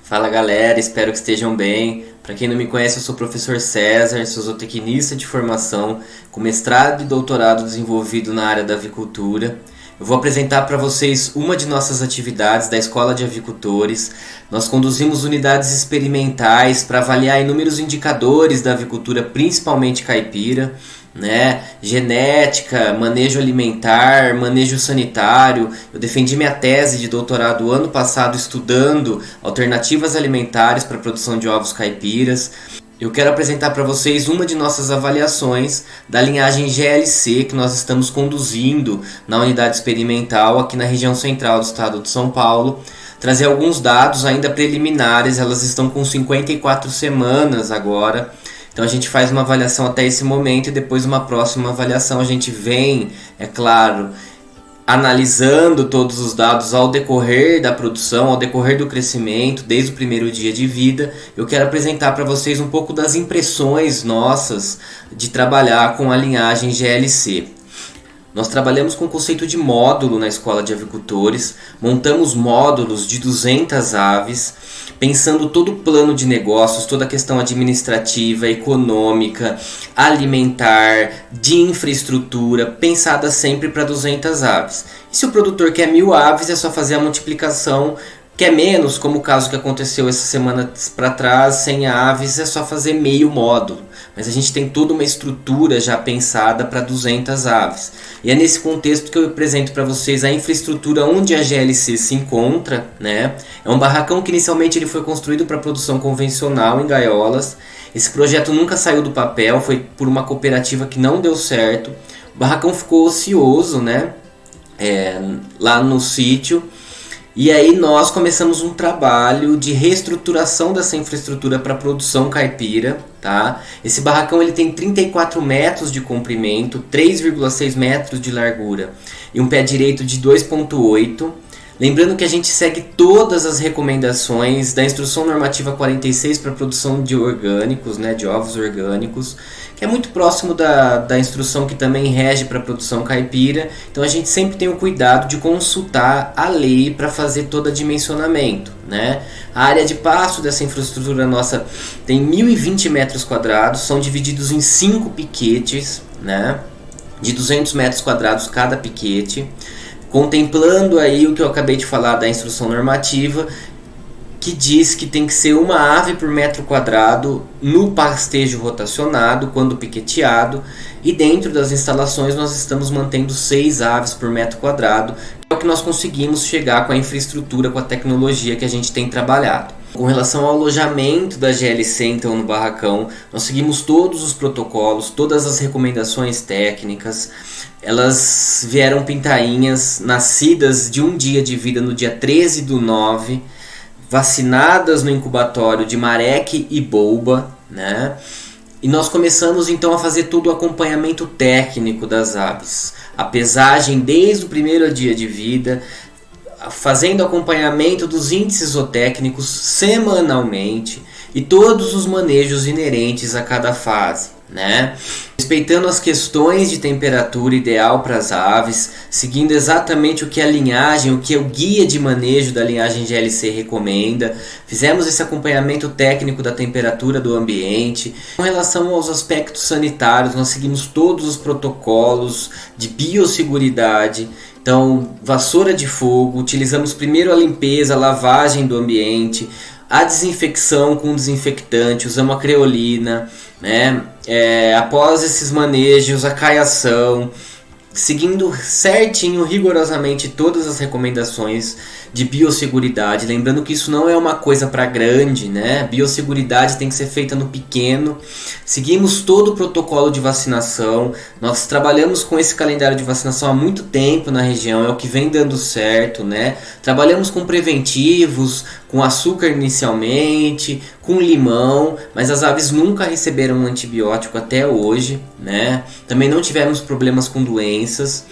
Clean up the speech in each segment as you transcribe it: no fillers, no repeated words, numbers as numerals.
Fala galera, espero que estejam bem. Para quem não me conhece, eu sou o professor César, sou zootecnista de formação, com mestrado e doutorado desenvolvido na área da avicultura. Eu vou apresentar para vocês uma de nossas atividades da Escola de Avicultores. Nós conduzimos unidades experimentais para avaliar inúmeros indicadores da avicultura, principalmente caipira, genética, manejo alimentar, manejo sanitário. Eu defendi minha tese de doutorado ano passado estudando alternativas alimentares para a produção de ovos caipiras. Eu quero apresentar para vocês uma de nossas avaliações da linhagem GLC que nós estamos conduzindo na unidade experimental aqui na região central do estado de São Paulo. Trazer alguns dados ainda preliminares, elas estão com 54 semanas agora. Então a gente faz uma avaliação até esse momento e depois uma próxima avaliação a gente vem, é claro, analisando todos os dados ao decorrer da produção, ao decorrer do crescimento, desde o primeiro dia de vida. Eu quero apresentar para vocês um pouco das impressões nossas de trabalhar com a linhagem GLC. Nós trabalhamos com o conceito de módulo na Escola de Avicultores, montamos módulos de 200 aves, pensando todo o plano de negócios, toda a questão administrativa, econômica, alimentar, de infraestrutura, pensada sempre para 200 aves. E se o produtor quer 1000 aves, é só fazer a multiplicação. Quer menos, como o caso que aconteceu essa semana para trás, 100 aves, é só fazer meio módulo. Mas a gente tem toda uma estrutura já pensada para 200 aves. E é nesse contexto que eu apresento para vocês a infraestrutura onde a GLC se encontra. É um barracão que inicialmente ele foi construído para produção convencional em gaiolas. Esse projeto nunca saiu do papel, foi por uma cooperativa que não deu certo. O barracão ficou ocioso, lá no sítio. E aí nós começamos um trabalho de reestruturação dessa infraestrutura para produção caipira, tá? Esse barracão ele tem 34 metros de comprimento, 3,6 metros de largura e um pé direito de 2,8. Lembrando que a gente segue todas as recomendações da Instrução Normativa 46 para a produção de orgânicos, de ovos orgânicos, que é muito próximo da instrução que também rege para a produção caipira. Então a gente sempre tem o cuidado de consultar a lei para fazer todo o dimensionamento. A área de pasto dessa infraestrutura nossa tem 1.020 metros quadrados, são divididos em 5 piquetes, de 200 metros quadrados cada piquete, contemplando aí o que eu acabei de falar da instrução normativa, que diz que tem que ser uma ave por metro quadrado no pastejo rotacionado, quando piqueteado, e dentro das instalações nós estamos mantendo 6 aves por metro quadrado, que é o que nós conseguimos chegar com a infraestrutura, com a tecnologia que a gente tem trabalhado. Com relação ao alojamento da GLC, então, no barracão, nós seguimos todos os protocolos, todas as recomendações técnicas. Elas vieram pintainhas, nascidas de um dia de vida no dia 13/9, vacinadas no incubatório de Marek e Bolba, E nós começamos então a fazer todo o acompanhamento técnico das aves. A pesagem desde o primeiro dia de vida, fazendo acompanhamento dos índices zootécnicos semanalmente e todos os manejos inerentes a cada fase, respeitando as questões de temperatura ideal para as aves, seguindo exatamente o que a linhagem, o que o guia de manejo da linhagem GLC recomenda. Fizemos esse acompanhamento técnico da temperatura do ambiente. Com relação aos aspectos sanitários, nós seguimos todos os protocolos de biosseguridade. Então, vassoura de fogo, utilizamos primeiro a limpeza, a lavagem do ambiente, a desinfecção com desinfectante, usamos a creolina, após esses manejos, a caiação, seguindo certinho, rigorosamente todas as recomendações de biosseguridade. Lembrando que isso não é uma coisa para grande, Biosseguridade tem que ser feita no pequeno. Seguimos todo o protocolo de vacinação. Nós trabalhamos com esse calendário de vacinação há muito tempo na região, é o que vem dando certo, Trabalhamos com preventivos, com açúcar inicialmente, com limão, mas as aves nunca receberam um antibiótico até hoje, Também não tivemos problemas com doenças.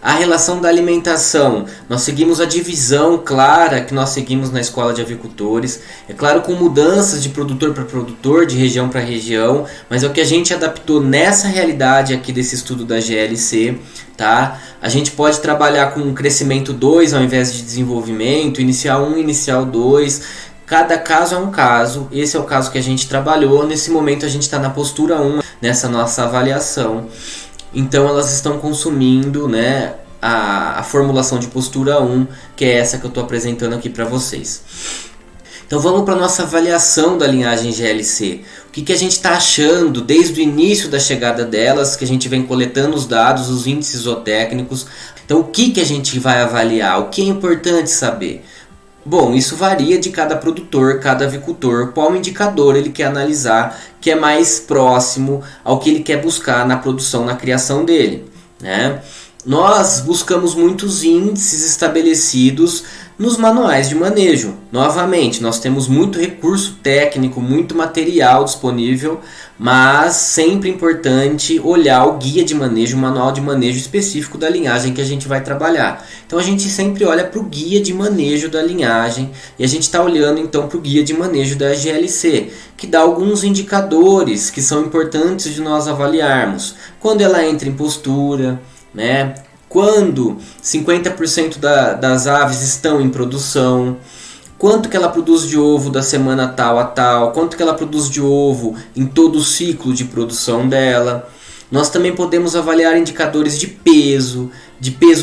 A relação da alimentação, nós seguimos a divisão clara que nós seguimos na Escola de Avicultores, é claro, com mudanças de produtor para produtor, de região para região, mas é o que a gente adaptou nessa realidade aqui desse estudo da GLC, tá? A gente pode trabalhar com um crescimento 2 ao invés de desenvolvimento, inicial 1, inicial 2, Cada caso é um caso, esse é o caso que a gente trabalhou, nesse momento a gente está na postura 1, nessa nossa avaliação. Então elas estão consumindo, né, a formulação de postura 1, que é essa que eu estou apresentando aqui para vocês. Então vamos para a nossa avaliação da linhagem GLC. O que a gente está achando desde o início da chegada delas, que a gente vem coletando os dados, os índices zootécnicos. Então o que a gente vai avaliar? O que é importante saber? Bom, isso varia de cada produtor, cada avicultor, qual indicador ele quer analisar, que é mais próximo ao que ele quer buscar na produção, na criação dele, né? Nós buscamos muitos índices estabelecidos nos manuais de manejo. Novamente, nós temos muito recurso técnico, muito material disponível, mas sempre importante olhar o guia de manejo, o manual de manejo específico da linhagem que a gente vai trabalhar. Então a gente sempre olha para o guia de manejo da linhagem e a gente está olhando então para o guia de manejo da GLC, que dá alguns indicadores que são importantes de nós avaliarmos. Quando ela entra em postura, né? Quando 50% das aves estão em produção, quanto que ela produz de ovo da semana tal a tal, quanto que ela produz de ovo em todo o ciclo de produção dela. Nós também podemos avaliar indicadores de peso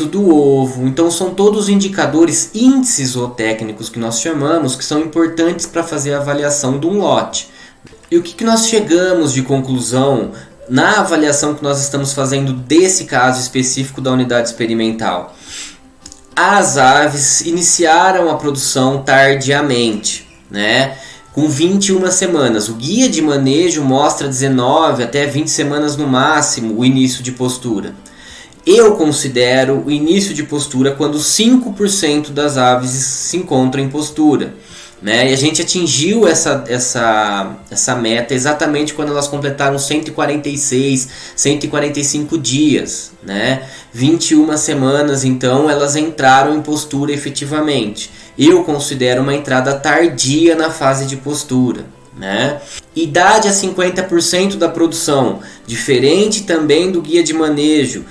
do ovo. Então são todos indicadores, índices zootécnicos que nós chamamos, que são importantes para fazer a avaliação de um lote. E o que nós chegamos de conclusão na avaliação que nós estamos fazendo desse caso específico da unidade experimental? As aves iniciaram a produção tardiamente, né? Com 21 semanas. O guia de manejo mostra 19 até 20 semanas no máximo o início de postura. Eu considero o início de postura quando 5% das aves se encontram em postura, né? E a gente atingiu essa meta exatamente quando elas completaram 146, 145 dias, né? 21 semanas, então elas entraram em postura efetivamente. Eu considero uma entrada tardia na fase de postura, né? Idade a 50% da produção, diferente também do guia de manejo.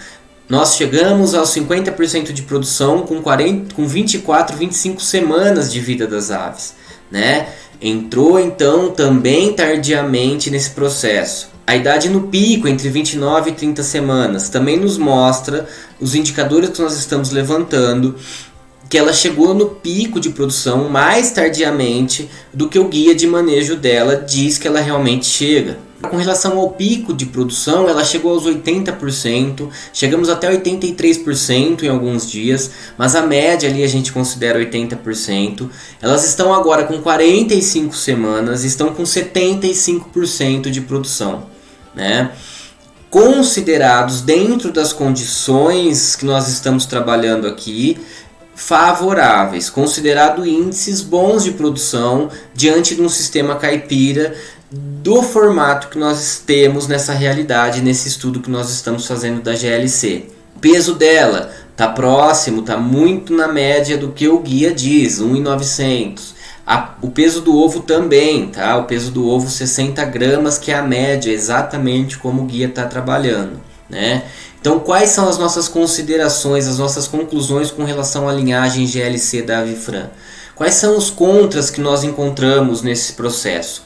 Nós chegamos aos 50% de produção com 24, 25 semanas de vida das aves, né? Entrou então também tardiamente nesse processo. A idade no pico, entre 29 e 30 semanas, também nos mostra os indicadores que nós estamos levantando, que ela chegou no pico de produção mais tardiamente do que o guia de manejo dela diz que ela realmente chega. Com relação ao pico de produção, ela chegou aos 80%, chegamos até 83% em alguns dias, mas a média ali a gente considera 80%. Elas estão agora com 45 semanas, estão com 75% de produção, né? Considerados dentro das condições que nós estamos trabalhando aqui, favoráveis, considerado índices bons de produção diante de um sistema caipira do formato que nós temos nessa realidade, nesse estudo que nós estamos fazendo da GLC. O peso dela está próximo, está muito na média do que o guia diz, 1.900. O peso do ovo também, tá? O peso do ovo 60 gramas, que é a média, exatamente como o guia está trabalhando, né? Então, quais são as nossas considerações, as nossas conclusões com relação à linhagem GLC da Avifran? Quais são os contras que nós encontramos nesse processo?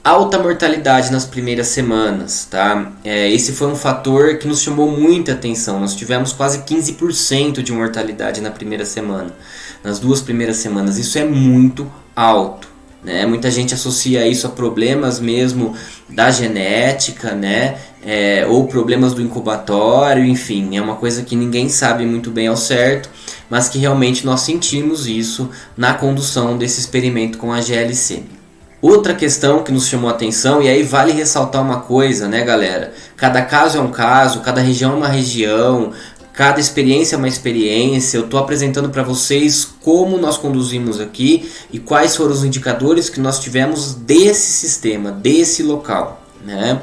Alta mortalidade nas primeiras semanas, tá? Esse foi um fator que nos chamou muita atenção. Nós tivemos quase 15% de mortalidade na primeira semana, nas 2 primeiras semanas. Isso é muito alto, né? Muita gente associa isso a problemas mesmo da genética, né? Ou problemas do incubatório, enfim, é uma coisa que ninguém sabe muito bem ao certo, mas que realmente nós sentimos isso na condução desse experimento com a GLC. Outra questão que nos chamou a atenção, e aí vale ressaltar uma coisa, né, galera? Cada caso é um caso, cada região é uma região, cada experiência é uma experiência. Eu estou apresentando para vocês como nós conduzimos aqui e quais foram os indicadores que nós tivemos desse sistema, desse local, né?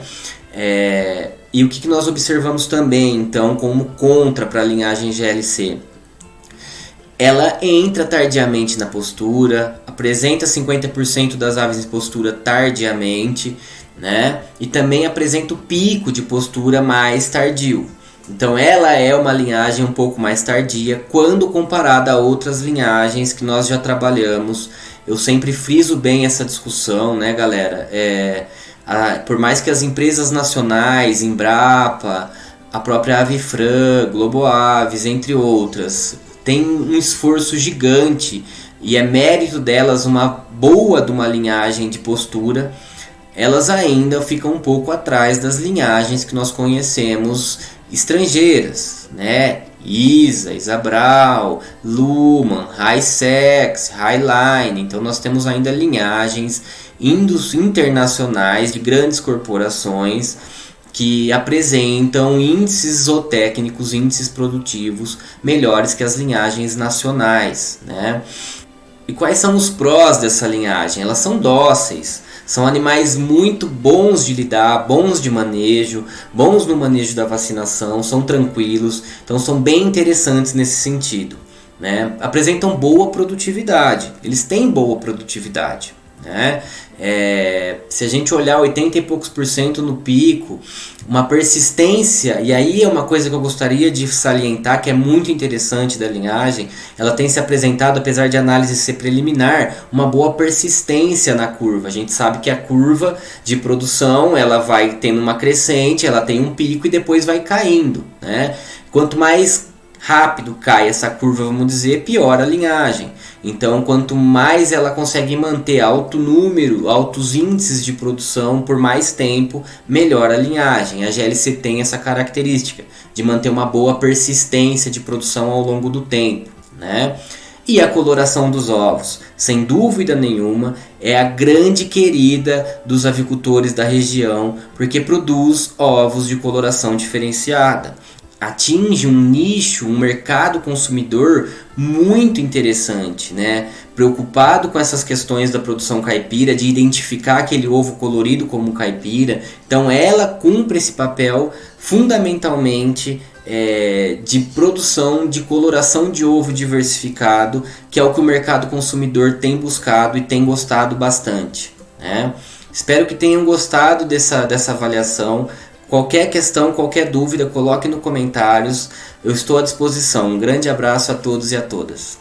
E o que nós observamos também, então, como contra para a linhagem GLC? Ela entra tardiamente na postura, apresenta 50% das aves em postura tardiamente, né? E também apresenta o pico de postura mais tardio. Então ela é uma linhagem um pouco mais tardia quando comparada a outras linhagens que nós já trabalhamos. eu sempre friso bem essa discussão, né, galera? Por mais que as empresas nacionais, Embrapa, a própria Avifran, Globo Aves, entre outras, tem um esforço gigante e é mérito delas uma boa de uma linhagem de postura, elas ainda ficam um pouco atrás das linhagens que nós conhecemos estrangeiras, né? ISA, Isabral, Luman, Highsex, Highline. Então nós temos ainda linhagens internacionais de grandes corporações que apresentam índices zootécnicos, índices produtivos melhores que as linhagens nacionais, né? E quais são os prós dessa linhagem? Elas são dóceis, são animais muito bons de lidar, bons de manejo, bons no manejo da vacinação, são tranquilos, então são bem interessantes nesse sentido, né? Apresentam boa produtividade, eles têm boa produtividade, né? Se a gente olhar 80 e poucos % no pico, uma persistência, e aí é uma coisa que eu gostaria de salientar, que é muito interessante da linhagem, ela tem se apresentado, apesar de a análise ser preliminar, uma boa persistência na curva. A gente sabe que a curva de produção, ela vai tendo uma crescente, ela tem um pico e depois vai caindo, né? Quanto mais rápido cai essa curva, vamos dizer, pior a linhagem. Então, quanto mais ela consegue manter alto número, altos índices de produção por mais tempo, melhor a linhagem. A GLC tem essa característica de manter uma boa persistência de produção ao longo do tempo, né? E a coloração dos ovos, sem dúvida nenhuma, é a grande querida dos avicultores da região, porque produz ovos de coloração diferenciada. Atinge um nicho, um mercado consumidor muito interessante, né? Preocupado com essas questões da produção caipira, de identificar aquele ovo colorido como caipira. Então ela cumpre esse papel fundamentalmente de produção, de coloração de ovo diversificado, que é o que o mercado consumidor tem buscado e tem gostado bastante, né? Espero que tenham gostado dessa avaliação. Qualquer questão, qualquer dúvida, coloque nos comentários. Eu estou à disposição. Um grande abraço a todos e a todas.